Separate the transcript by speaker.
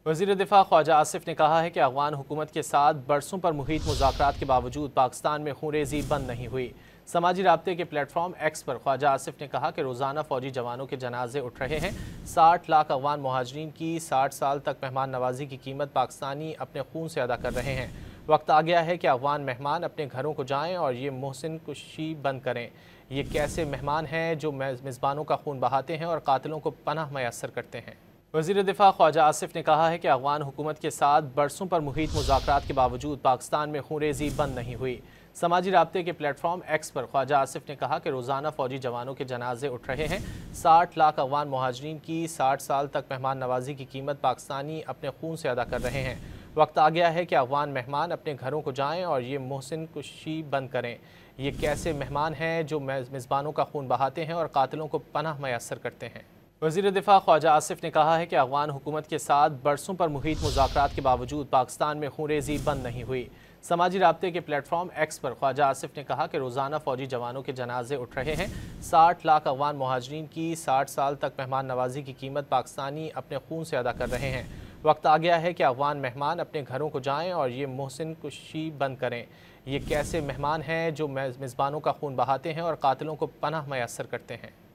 Speaker 1: वज़ीर दिफ़ा ख्वाजा आसिफ ने कहा है कि अफ़गान हुकूमत के साथ बरसों पर मुहित मुज़ाकरात के बावजूद पाकिस्तान में खूनरेज़ी बंद नहीं हुई। समाजी राब्ते के प्लेटफॉर्म एक्स पर ख्वाजा आसिफ ने कहा कि रोज़ाना फ़ौजी जवानों के जनाजे उठ रहे हैं। 60 लाख अफ़गान मुहाजिरीन की 60 साल तक मेहमान नवाजी की कीमत पाकिस्तानी अपने खून से अदा कर रहे हैं। वक्त आ गया है कि अफ़गान मेहमान अपने घरों को जाएँ और ये मोहसिन कुशी बंद करें। ये कैसे मेहमान हैं जो मेज़बानों का खून बहाते हैं और कातिलों को पनाह मैसर करते हैं। वज़ीर दिफ़ा ख्वाजा आसिफ ने कहा है कि अफ़गान हुकूमत के साथ बरसों पर मुहित मुज़ाकरात के बावजूद पाकिस्तान में खूनरेज़ी बंद नहीं हुई। समाजी राब्ते के प्लेटफॉर्म एक्स पर ख्वाजा आसिफ ने कहा कि रोज़ाना फ़ौजी जवानों के जनाजे उठ रहे हैं। 60 लाख अफ़गान मुहाजिरीन की 60 साल तक मेहमान नवाजी की कीमत पाकिस्तानी अपने खून से अदा कर रहे हैं। वक्त आ गया है कि अफ़गान मेहमान अपने घरों को जाएँ और ये मोहसिन कुशी बंद करें। ये कैसे मेहमान हैं जो मेज़बानों का खून बहाते हैं और कातिलों को पनाह मैसर करते हैं। वज़ीर दिफ़ा ख्वाजा आसिफ ने कहा है कि अफ़गान हुकूमत के साथ बरसों पर मुहित मुज़ाकरात के बावजूद पाकिस्तान में खूनरेज़ी बंद नहीं हुई। समाजी राब्ते के प्लेटफॉर्म एक्स पर ख्वाजा आसिफ ने कहा कि रोज़ाना फ़ौजी जवानों के जनाजे उठ रहे हैं। 60 लाख अफ़गान मुहाजिरीन की 60 साल तक मेहमान नवाजी की कीमत पाकिस्तानी अपने खून से अदा कर रहे हैं। वक्त आ गया है कि अफ़गान मेहमान अपने घरों को जाएँ और ये मोहसिन कुशी बंद करें। ये कैसे मेहमान हैं जो मेज़बानों का खून बहाते हैं और कातिलों को पनाह मैसर करते हैं।